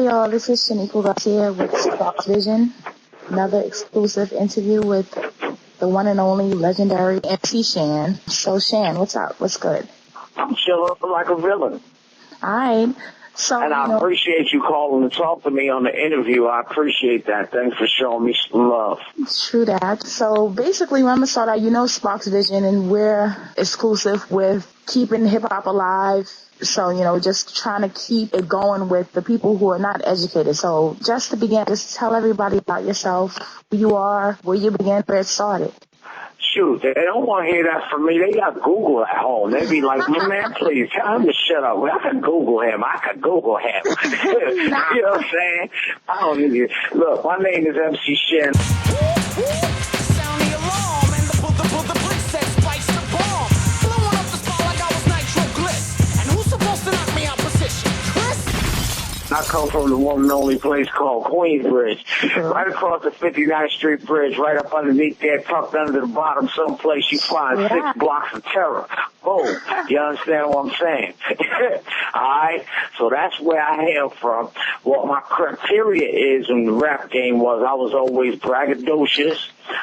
y'all, this is Shanequa Garcia with SPARXX VIZION. Another exclusive interview with the one and only legendary MC Shan. So Shan, what's up? What's good? I'm chilling like a villain. All right. So, and I appreciate you calling to talk to me on the interview. I appreciate that. Thanks for showing me some love. True that. So basically, when I'm going to start out, SPARXX VIZION, and we're exclusive with keeping hip-hop alive. So, just trying to keep it going with the people who are not educated. So just to begin, just tell everybody about yourself, who you are, where you began, where it started. Shoot, they don't want to hear that from me. They got Google at home. They be like, man, please, tell him to shut up. I can Google him. You know what I'm saying? I don't need you. Look, my name is MC Shan. Sound the alarm and the blitz said SPARXX the bomb. Blowing up the spot like I was nitrogliss. And who's supposed to knock me out position? Chris? I come from the one and only place called Queensbridge, right across the 59th Street Bridge, right up underneath there, tucked under the bottom, someplace you find 6 blocks of terror. Boom. You understand what I'm saying? All right? So that's where I hail from. What my criteria is in the rap game was I was always braggadocious.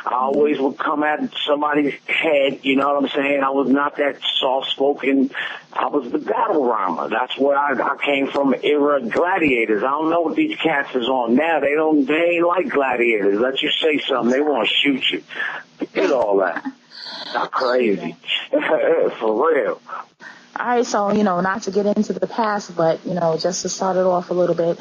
I always would come at somebody's head, you know what I'm saying? I was not that soft-spoken. I was the battle rhymer. That's where I came from, era gladiators. I don't know what these cats is on now. They ain't like gladiators. Let you say something, they want to shoot you. Forget all that. Not crazy. For real. All right, so, not to get into the past, but, just to start it off a little bit.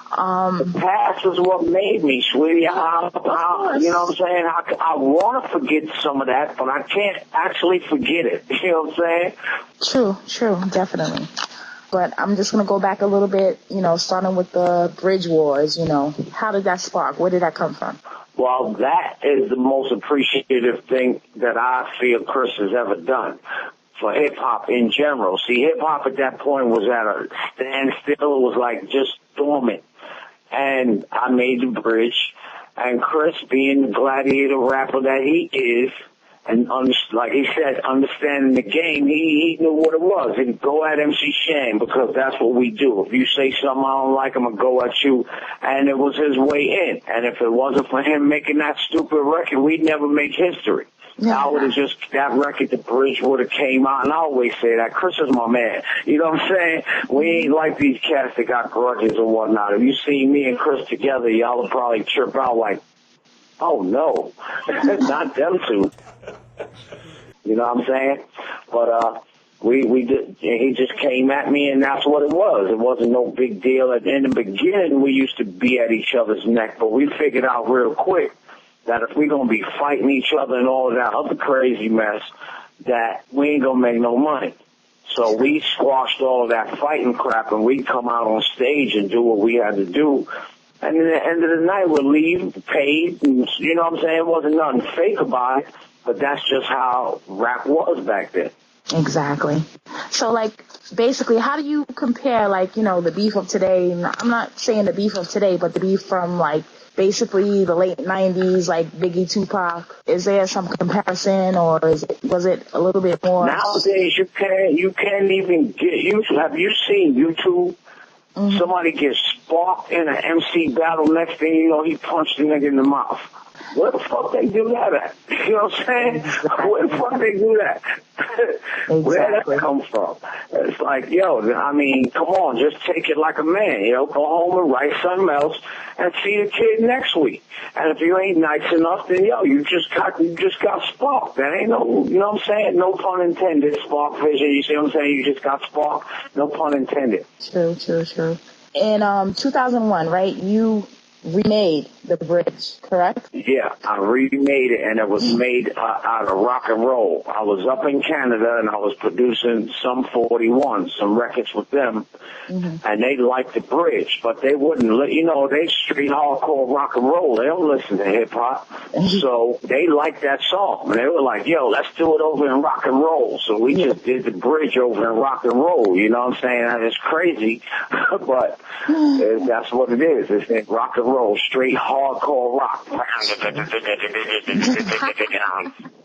The past is what made me, sweetie. You know what I'm saying? I want to forget some of that, but I can't actually forget it. You know what I'm saying? True, definitely. But I'm just going to go back a little bit, starting with the Bridge Wars, How did that spark? Where did that come from? Well, that is the most appreciative thing that I feel Chris has ever done for hip-hop in general. See, hip-hop at that point was at a standstill. It was like just dormant. And I made the bridge. And Chris, being the gladiator rapper that he is, and like he said, understanding the game, he knew what it was. He'd go at MC Shan because that's what we do. If you say something I don't like, I'm going to go at you. And it was his way in. And if it wasn't for him making that stupid record, we'd never make history. I would have just, that record, the bridge would have came out, and I always say that. Chris is my man. You know what I'm saying? We ain't like these cats that got grudges or whatnot. If you see me and Chris together, y'all will probably trip out like, oh no, not them two. You know what I'm saying? But, we did, he just came at me, and that's what it was. It wasn't no big deal. In the beginning, we used to be at each other's neck, but we figured out real quick that if we're going to be fighting each other and all of that other crazy mess, that we ain't going to make no money. So we squashed all of that fighting crap, and we come out on stage and do what we had to do. And at the end of the night, we'll leave paid, and you know what I'm saying? It wasn't nothing fake about it, but that's just how rap was back then. Exactly. So, basically, how do you compare, the beef of today? I'm not saying the beef of today, but the beef from, basically the late 90s, like Biggie, Tupac. Is there some comparison, or was it a little bit more? Nowadays, you can't even get YouTube. Have you seen YouTube? Mm-hmm. Somebody gets sparked in an MC battle. Next thing you know, he punched the nigga in the mouth. Where the fuck they do that at? You know what I'm saying? Where the fuck they do that? Exactly. Where did that come from? It's like, I mean, come on, just take it like a man, go home and write something else and see the kid next week. And if you ain't nice enough, then you just got sparked. That ain't no, you know what I'm saying? No pun intended, SPARXX VIZION. You see what I'm saying? You just got sparked. No pun intended. True. In 2001, right? You remade the bridge, correct? Yeah, I remade it, and it was made out of rock and roll. I was up in Canada, and I was producing some 41, some records with them, and they liked the bridge, but they wouldn't, they street hardcore rock and roll. They don't listen to hip-hop, so they liked that song, and they were like, let's do it over in rock and roll. So we just did the bridge over in rock and roll, you know what I'm saying? It's crazy, but that's what it is. It's in rock and roll, straight hardcore rock.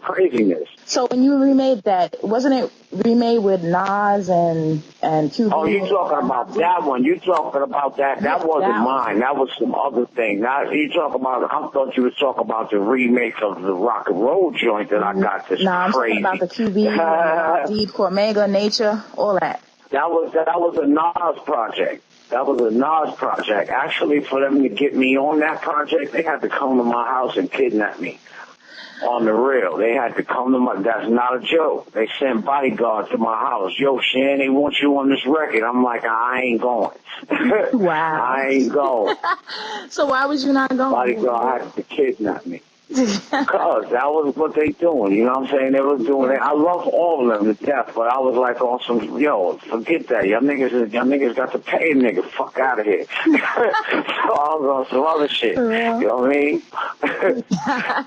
Craziness. So when you remade that, wasn't it remade with Nas and QB. Oh, you talking about that one? You talking about that? That wasn't mine. That was some other thing. Now you talking about? I thought you were talking about the remake of the rock and roll joint that I got. This I'm crazy. talking about the QB, Deed, Cormega, Nature, all that. That was a Nas project. That was a Nas project. Actually, for them to get me on that project, they had to come to my house and kidnap me. On the real, they had to come to my. That's not a joke. They sent bodyguards to my house. Yo, Shan, they want you on this record. I'm like, I ain't going. Wow. I ain't going. So why was you not going? Bodyguard had to kidnap me. Because that was what they doing, you know what I'm saying? They was doing it. I love all of them to death, but I was like on some, yo, forget that. Y'all niggas got to pay a nigga. Fuck out of here. So I was on some other shit. You know what I mean?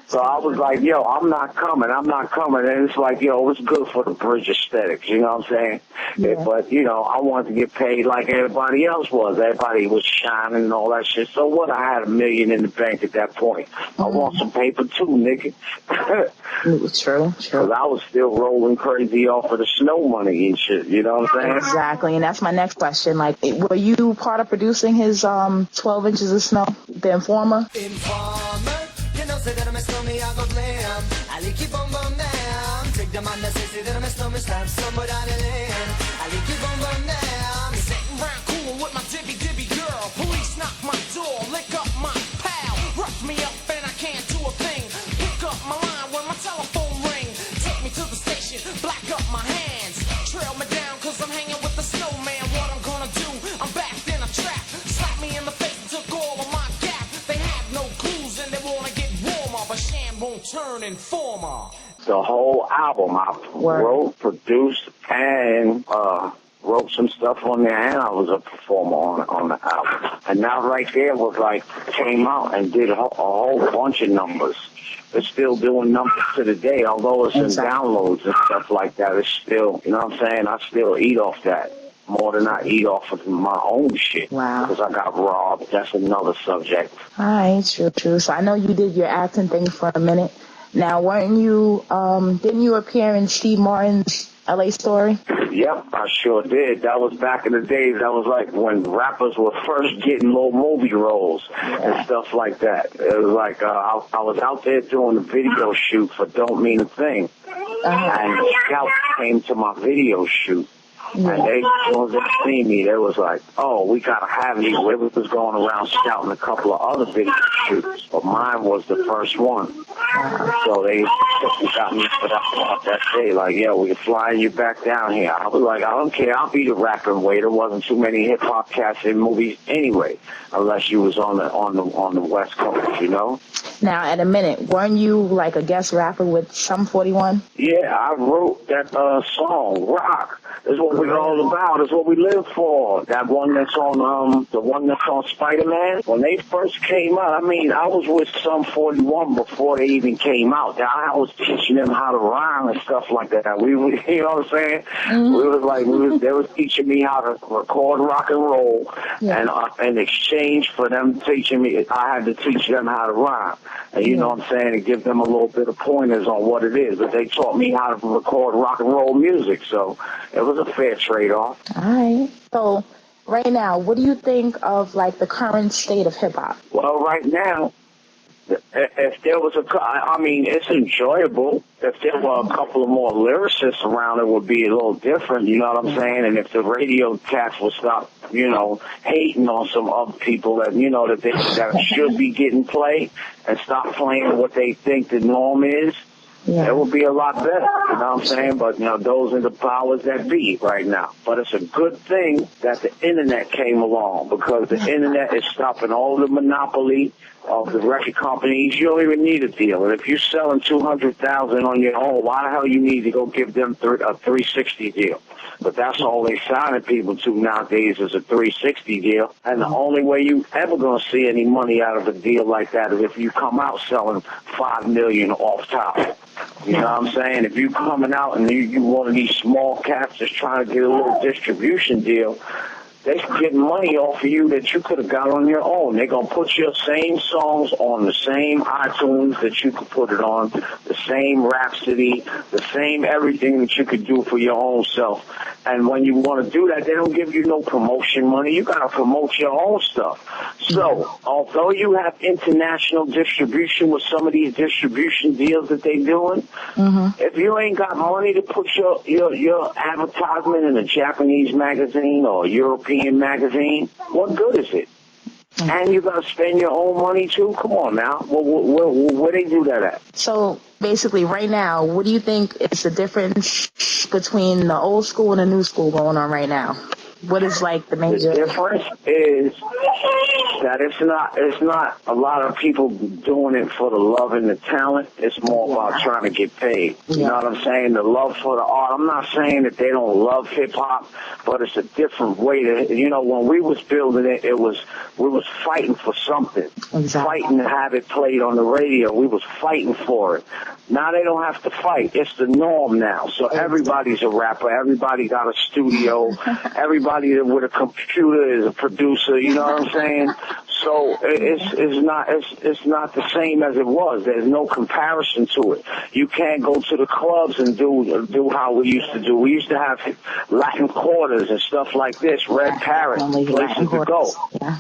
So I was like, yo, I'm not coming. And it's like, yo, it's good for the bridge aesthetics, you know what I'm saying? Yeah. But, you know, I wanted to get paid like everybody else was. Everybody was shining and all that shit. So what? I had $1 million in the bank at that point. I want some paper too, nigga. True. Because I was still rolling crazy off of the snow money and shit, you know what I'm saying? Exactly, and that's my next question. Like, were you part of producing his 12 Inches of Snow, The Informer? Informer, you know, say that I'm a snowman, I go glam. I like keep on down. Take the man that says that I'm a snowman, slap somebody on the land. I like keep on down. Sitting round cool with my dibby girl. Police knock my door, lick up my pal. Rough me up and I can't do a thing. Pick up my line when my telephone ring. Take me to the station, black up my hands. Trail me down cause I'm hanging with the snowman. What I'm gonna do, I'm backed in a trap. Slap me in the face and took all of my gap. They have no clues and they wanna get warmer, but Shan won't turn informer. The whole album I wrote, produced, and wrote some stuff on there, and I was a performer on the album. And that right there was like, came out and did a whole bunch of numbers. They're still doing numbers to the day, although it's in downloads and stuff like that. It's still, you know what I'm saying? I still eat off that more than I eat off of my own shit. Wow. Because I got robbed. That's another subject. All right, true. So I know you did your acting thing for a minute. Now, didn't you appear in Steve Martin's LA Story? Yep, I sure did. That was back in the days. That was like when rappers were first getting little movie roles and stuff like that. It was like I was out there doing a video shoot for Don't Mean a Thing. And the scouts came to my video shoot. Yeah. And they, as soon as they seen me, they was like, oh, we got to have you. We was going around scouting a couple of other video shoots, but mine was the first one. So they got me for that part that day, like, yo, we're flying you back down here. I was like, I don't care. I'll be the rapping waiter. Wasn't too many hip-hop cats in movies anyway, unless you was on the West Coast, you know? Now, at a minute, weren't you like a guest rapper with Sum 41? Yeah, I wrote that song, Rock. That's what we're all about. It's what we live for. That one that's on, the one that's on Spider-Man. When they first came out, I mean, I was with Sum 41 before they even came out. I was teaching them how to rhyme and stuff like that. You know what I'm saying? Mm-hmm. They was teaching me how to record rock and roll, and in exchange for them teaching me, I had to teach them how to rhyme. And you know what I'm saying? And give them a little bit of pointers on what it is. But they taught me how to record rock and roll music, so it was a fair trade-off. All right. So right now, what do you think of like the current state of hip-hop? Well, right now, if there was I mean, it's enjoyable. If there were a couple of more lyricists around, it would be a little different, you know what I'm saying? And if the radio cats would stop, you know, hating on some other people that, you know, that should be getting played and stop playing what they think the norm is, it would be a lot better, you know what I'm saying? But, you know, those are the powers that be right now. But it's a good thing that the internet came along, because the internet is stopping all the monopoly of the record companies. You don't even need a deal. And if you're selling 200,000 on your own, why the hell you need to go give them a 360 deal? But that's all they signing people to nowadays is a 360 deal. And the only way you ever going to see any money out of a deal like that is if you come out selling $5 million off top. You know what I'm saying? If you coming out and you one of these small cats just trying to get a little distribution deal, They're getting money off of you that you could have got on your own. They're going to put your same songs on the same iTunes that you could put it on, the same Rhapsody, the same everything that you could do for your own self. And when you want to do that, they don't give you no promotion money. You got to promote your own stuff. So, although you have international distribution with some of these distribution deals that they're doing, if you ain't got money to put your advertisement in a Japanese magazine or a European magazine, what good is it? And you got to spend your own money, too? Come on now. Where they do that at? So, basically, right now, what do you think is the difference between the old school and the new school going on right now? What is, like, the major... The difference is that it's not a lot of people doing it for the love and the talent. It's more about trying to get paid. You know what I'm saying? The love for the art. I'm not saying that they don't love hip-hop, but it's a different way to... You know, when we was building it, we was fighting for something. Fighting to have it played on the radio. We was fighting for it. Now they don't have to fight. It's the norm now. So everybody's a rapper. Everybody got a studio. Everybody with a computer is a producer. You know what I'm saying? So it's not the same as it was. There's no comparison to it. You can't go to the clubs and do how we used to do. We used to have Latin quarters and stuff like this, Red Parrot, places to go.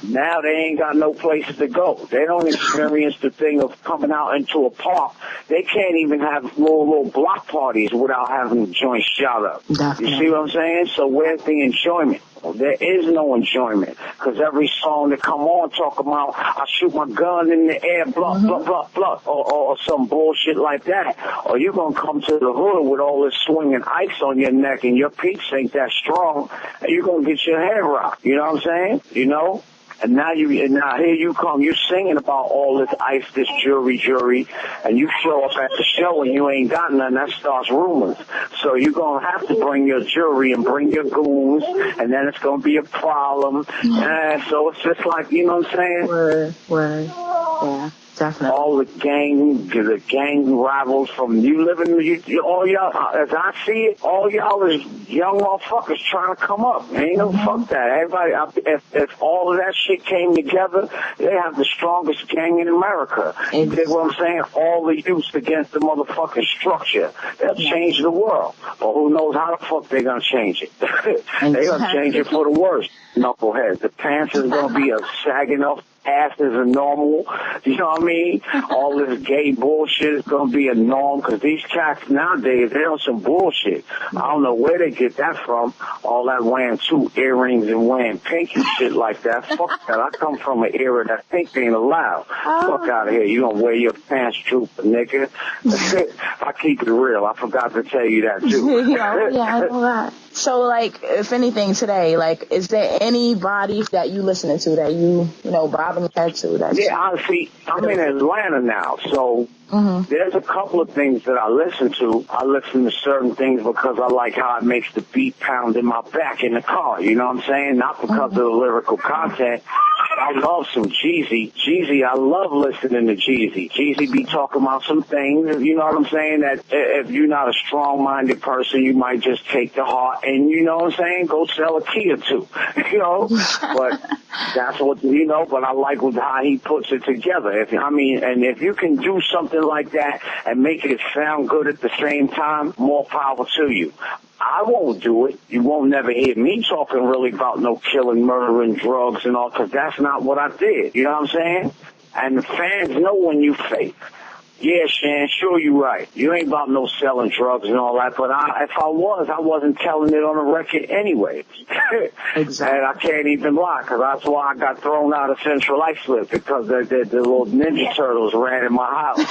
Now they ain't got no places to go. They don't experience the thing of coming out into a park. They can't even have little block parties without having the joint shot up. You see what I'm saying? So where's the enjoyment? There is no enjoyment, because every song that come on talk about I shoot my gun in the air, blah, blah, blah, blah, or some bullshit like that. Or you're going to come to the hood with all this swinging ice on your neck and your peaks ain't that strong, and you're going to get your head rocked. You know what I'm saying? You know? And now here you come, you singing about all this ice, this jury, and you show up at the show and you ain't got none, that starts rumors. So you're going to have to bring your jury and bring your goons, and then it's going to be a problem. And so it's just like, you know what I'm saying? Word. Yeah. Definitely. All the gang rivals from all y'all, as I see it, all y'all is young motherfuckers trying to come up. Ain't no fuck that. Everybody, if all of that shit came together, they have the strongest gang in America. You dig what I'm saying? All the youth against the motherfucking structure. They'll change the world. But who knows how the fuck they're going to change it. They're going to change it for the worst. Knuckleheads. The pants is going to be a sagging up asses are normal. You know what I mean? All this gay bullshit is going to be a norm, because these cats nowadays, they're on some bullshit. I don't know where they get that from. All that wearing 2 earrings and wearing pink and shit like that. Fuck that. I come from an era that pink ain't allowed. Fuck out of here. You don't wear your pants drooping, nigga. I keep it real. I forgot to tell you that, too. Yeah, I know that. So, like, if anything today, like, is there anybody that you listening to that you bobbing your head to? Honestly, I'm in Atlanta now, so there's a couple of things that I listen to. I listen to certain things because I like how it makes the beat pound in my back in the car, you know what I'm saying? Not because of the lyrical content. I love some Jeezy. I love listening to Jeezy. Jeezy be talking about some things, you know what I'm saying, that if you're not a strong-minded person, you might just take to heart and, you know what I'm saying, go sell a key or two, you know? But that's what, but I like how he puts it together. If you can do something like that and make it sound good at the same time, more power to you. I won't do it. You won't never hear me talking really about no killing, murdering, drugs and all, because that's not what I did. You know what I'm saying? And the fans know when you fake. Yeah, Shan, sure you right. You ain't about no selling drugs and all that, but if I wasn't telling it on the record anyway. Exactly. And I can't even lie, because that's why I got thrown out of Central Islip, because the little Ninja Turtles ran in my house.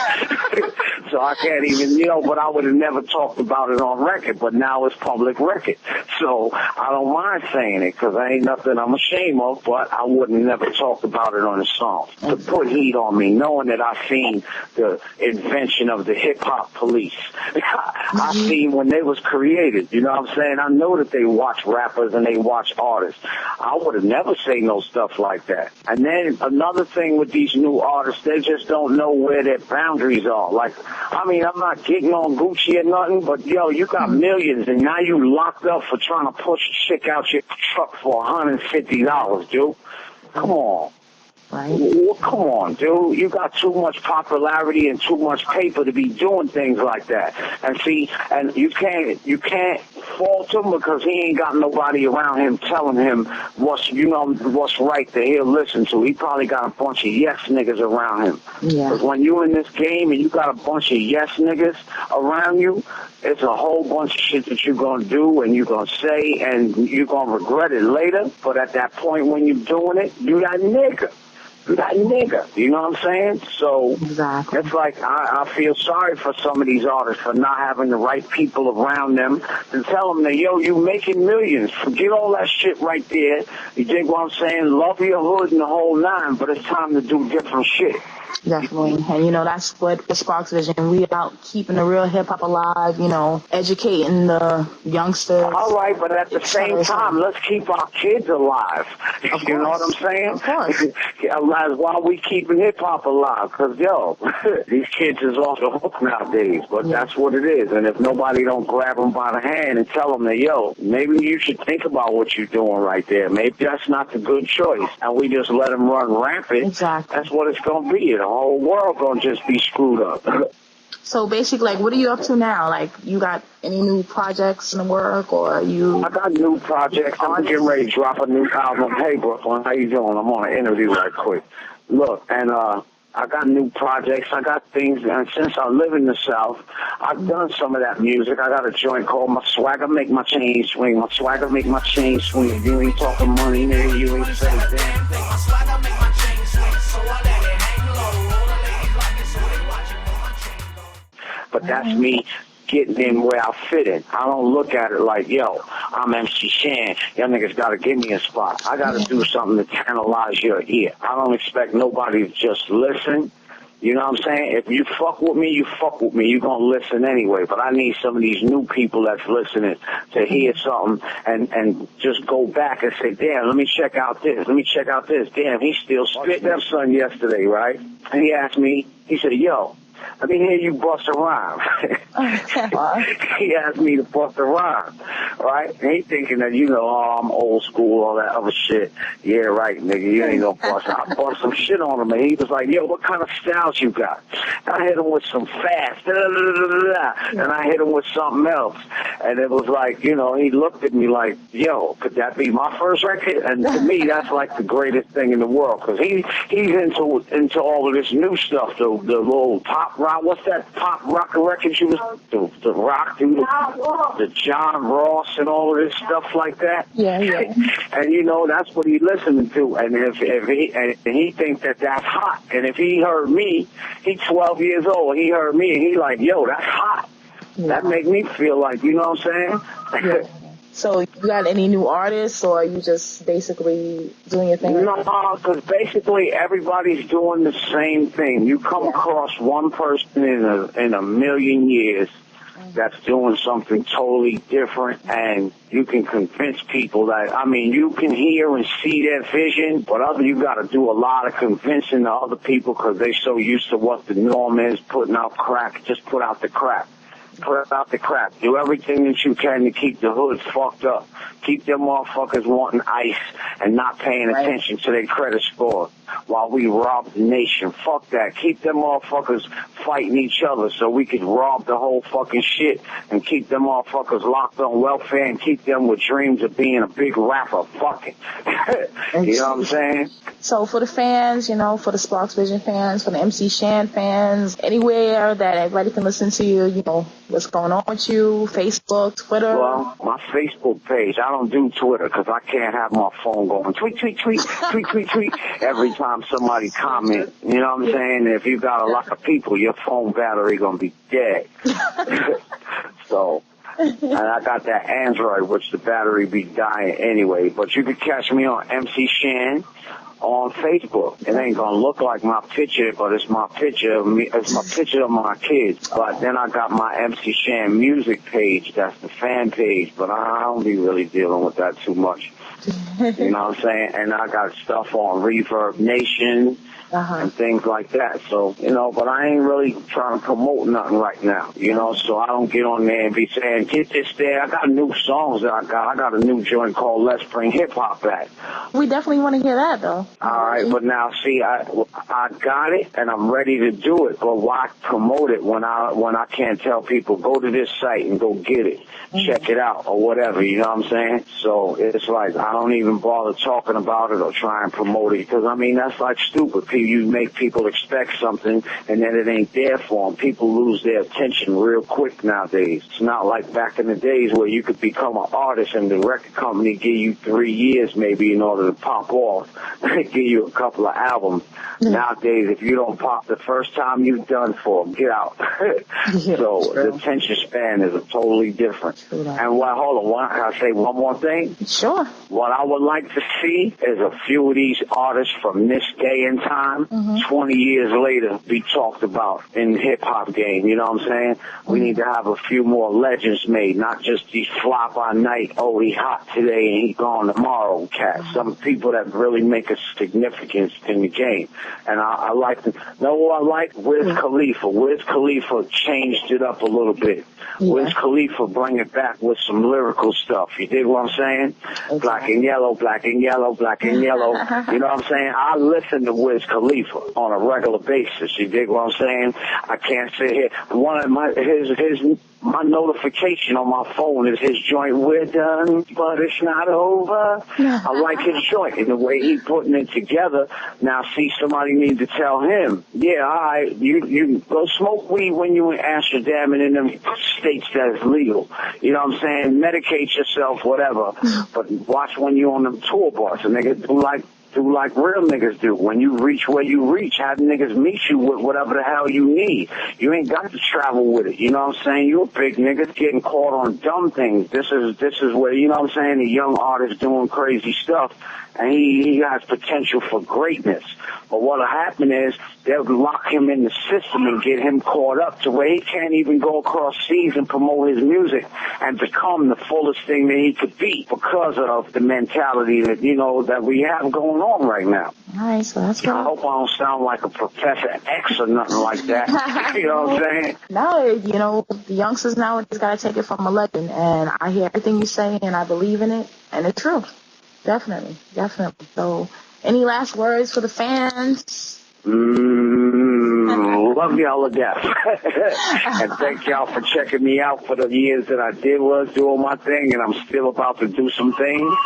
So I can't even, but I would have never talked about it on record, but now it's public record. So I don't mind saying it, because I ain't nothing I'm ashamed of, but I wouldn't never talk about it on the song. To put heat on me, knowing that I've seen the invention of the hip-hop police. I seen when they was created, you know what I'm saying? I know that they watch rappers and they watch artists. I would have never say no stuff like that. And then another thing with these new artists, they just don't know where their boundaries are. Like, I mean, I'm not getting on Gucci or nothing, but, yo, you got millions, and now you locked up for trying to push a chick out your truck for $150, dude. Come on. Right. Well, come on, dude. You got too much popularity and too much paper to be doing things like that. And see, and you can't fault him because he ain't got nobody around him telling him what's right that he'll listen to. He probably got a bunch of yes niggas around him. Yeah. Because when you in this game and you got a bunch of yes niggas around you, it's a whole bunch of shit that you're going to do and you're going to say and you're going to regret it later. But at that point when you're doing it, you that nigga. That nigga, you know what I'm saying? So exactly. It's like I feel sorry for some of these artists for not having the right people around them to tell them that, yo, you making millions. Forget all that shit right there. You dig what I'm saying? Love your hood and the whole nine, but it's time to do different shit. Definitely. And, you know, that's what the SPARXX Vision. We out keeping the real hip-hop alive, you know, educating the youngsters. All right, but at the same time, let's keep our kids alive. You know what I'm saying? Of course. While we keeping hip-hop alive. Because, yo, these kids is off the hook nowadays. But that's what it is. And if nobody don't grab them by the hand and tell them that, yo, maybe you should think about what you're doing right there. Maybe that's not the good choice. And we just let them run rampant. Exactly. That's what it's going to be. The whole world going to just be screwed up. So basically, like, what are you up to now? Like, you got any new projects in the work, or you? I got new projects. I'm getting ready to drop a new album. Hey, Brooklyn, how you doing? I'm on an interview right quick. Look, and I got new projects. I got things, and since I live in the South, I've done some of that music. I got a joint called My Swagger Make My Chain Swing. My swagger make my chain swing. If you ain't talking money, nigga, you ain't say a damn thing. My swagger make my chain swing, so I let it hang low. All the ladies like it, so they watching when my chain goes. But that's me getting in where I fit in. I don't look at it like, yo, I'm MC Shan. Y'all niggas got to give me a spot. I got to do something to tantalize your ear. I don't expect nobody to just listen. You know what I'm saying? If you fuck with me, you fuck with me. You're going to listen anyway. But I need some of these new people that's listening to hear something and just go back and say, damn, let me check out this. Let me check out this. Damn, he still spit that son yesterday, right? And he asked me, he said, yo, let me hear you bust a rhyme. He asked me to bust a rhyme, right? And he thinking that, you know, oh, I'm old school, all that other shit. Yeah, right, nigga, you ain't gonna bust. I bust some shit on him, and he was like, yo, what kind of styles you got? I hit him with some fast, and I hit him with something else. And it was like, you know, he looked at me like, yo, could that be my first record? And to me, that's like the greatest thing in the world, because he's into all of this new stuff, the little pop rock. What's that pop rock record you was the rock dude, the John Ross and all of this stuff like that? Yeah, yeah. And you know that's what he listening to. And if he thinks that that's hot. And if he heard me, he's 12 years old. He heard me and he like, yo, that's hot. Yeah. That make me feel like, you know what I'm saying? Yeah. So you got any new artists, or are you just basically doing your thing? No, because basically everybody's doing the same thing. You come across one person in a million years that's doing something totally different, and you can convince people that, I mean, you can hear and see their vision, but you got to do a lot of convincing to other people because they're so used to what the norm is, putting out crack. Just put out the crack. Put out the crap. Do everything that you can to keep the hood fucked up. Keep them motherfuckers wanting ice and not paying attention to their credit score while we rob the nation. Fuck that. Keep them motherfuckers fighting each other so we can rob the whole fucking shit and keep them motherfuckers locked on welfare and keep them with dreams of being a big rapper. Fuck it. You know what I'm saying? So for the fans, you know, for the SPARXX Vision fans, for the MC Shan fans, anywhere that everybody can listen to you, you know, what's going on with you, Facebook, Twitter? Well, my Facebook page, I don't do Twitter because I can't have my phone going tweet, tweet, tweet, tweet, tweet, tweet every time somebody comment. You know what I'm saying? If you got a lot of people, your phone battery going to be dead. So, and I got that Android, which the battery be dying anyway. But you can catch me on MC Shan on Facebook. It ain't gonna look like my picture, but it's my picture of me. It's my picture of my kids. But then I got my MC Shan music page. That's the fan page. But I don't be really dealing with that too much. You know what I'm saying? And I got stuff on Reverb Nation. And things like that. So, you know, but I ain't really trying to promote nothing right now, you know, so I don't get on there and be saying, get this there. I got new songs that I got a new joint called Let's Bring Hip Hop Back. We definitely want to hear that, though. All right, but now, see, I got it, and I'm ready to do it, but why promote it when I can't tell people, go to this site and go get it, check it out, or whatever, you know what I'm saying? So it's like I don't even bother talking about it or try and promote it, because, I mean, that's like stupid. You make people expect something, and then it ain't there for them. People lose their attention real quick nowadays. It's not like back in the days where you could become an artist and the record company give you 3 years maybe in order to pop off, give you a couple of albums. Nowadays, if you don't pop the first time, you're done for. Get out. So the attention span is totally different. And hold on, can I say one more thing? Sure. What I would like to see is a few of these artists from this day and time, 20 years later, be talked about in the hip-hop game, you know what I'm saying? We need to have a few more legends made, not just these fly-by-night, oh, he hot today and he gone tomorrow cats. Some people that really make a significance in the game. And I like to know what I like? Wiz Khalifa. Wiz Khalifa changed it up a little bit. Wiz Khalifa bring it back with some lyrical stuff. You dig what I'm saying? Okay. Black and yellow, black and yellow, black and yellow. You know what I'm saying? I listen to Wiz Khalifa on a regular basis. You dig what I'm saying? I can't sit here. One of my notification on my phone is his joint, we're done, but it's not over. I like his joint and the way he putting it together. Now, see, somebody needs to tell him, yeah, all right, you go smoke weed when you in Amsterdam and in them states that's legal. You know what I'm saying? Medicate yourself, whatever. But watch when you on them tour bus and nigga do like real niggas do. When you reach where you reach, have niggas meet you with whatever the hell you need. You ain't got to travel with it. You know what I'm saying? You a big nigga getting caught on dumb things. This is where, you know what I'm saying, the young artist doing crazy stuff, and he has potential for greatness. But what'll happen is they'll lock him in the system and get him caught up to where he can't even go across seas and promote his music and become the fullest thing that he could be because of the mentality that, you know, that we have going on right now. All right, so that's I hope I don't sound like a Professor X or nothing like that. You know what I'm saying? No, you know, the youngsters nowadays got to take it from a legend, and I hear everything you say, and I believe in it, and it's true. Definitely. So, any last words for the fans? Love y'all to death. And thank y'all for checking me out for the years that I was doing my thing, and I'm still about to do some things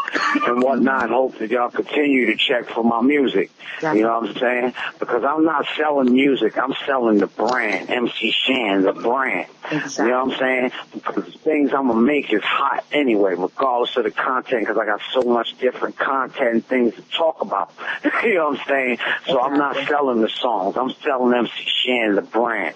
and whatnot. And hope that y'all continue to check for my music. You know what I'm saying? Because I'm not selling music. I'm selling the brand. MC Shan, the brand. Exactly. You know what I'm saying? Because the things I'm going to make is hot anyway, regardless of the content, because I got so much different content and things to talk about. You know what I'm saying? So I'm not selling the songs. I'm selling MC Shan, the brand.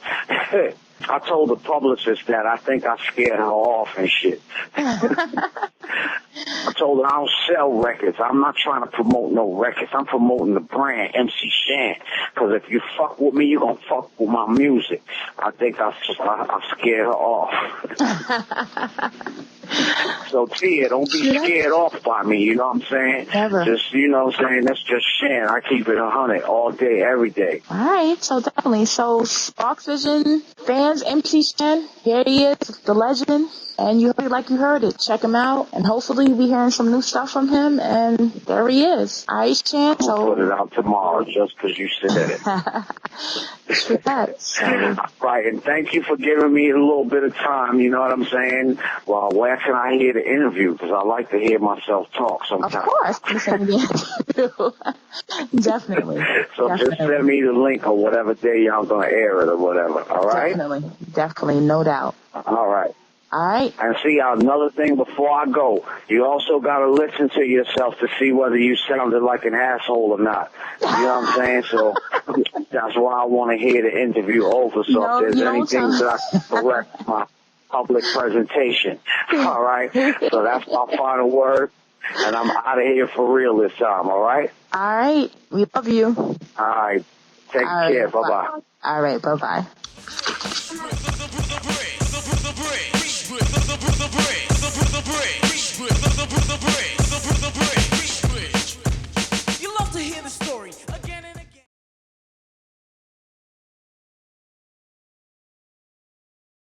I told the publicist that I think I scared her off and shit. I told her I don't sell records. I'm not trying to promote no records. I'm promoting the brand, MC Shan. Because if you fuck with me, you're going to fuck with my music. I think I scared her off. So, Tia, don't be scared off by me, you know what I'm saying? Never. Just, you know what I'm saying? That's just Shan. I keep it 100 all day, every day. All right, so definitely. So, SPARXX VIZION fans, MC Shan, here he is, the legend. And you heard, like you heard it. Check him out, and hopefully you'll be hearing some new stuff from him. And there he is. All right, Shan. So I'll put it out tomorrow just because you said it. True that. So. Right, and thank you for giving me a little bit of time. You know what I'm saying? Well, where can I hear the interview? Because I like to hear myself talk sometimes. Of course, listen to the interview. Definitely. So just send me the link or whatever day y'all gonna air it or whatever. All right? Definitely, no doubt. All right. All right. And see, another thing before I go, you also got to listen to yourself to see whether you sounded like an asshole or not. You know what I'm saying? So that's why I want to hear the interview over. So if there's anything that I can correct my public presentation. All right? So that's my final word. And I'm out of here for real this time, all right? All right. We love you. All right. Take All care. right, Bye-bye. All right. Bye-bye. The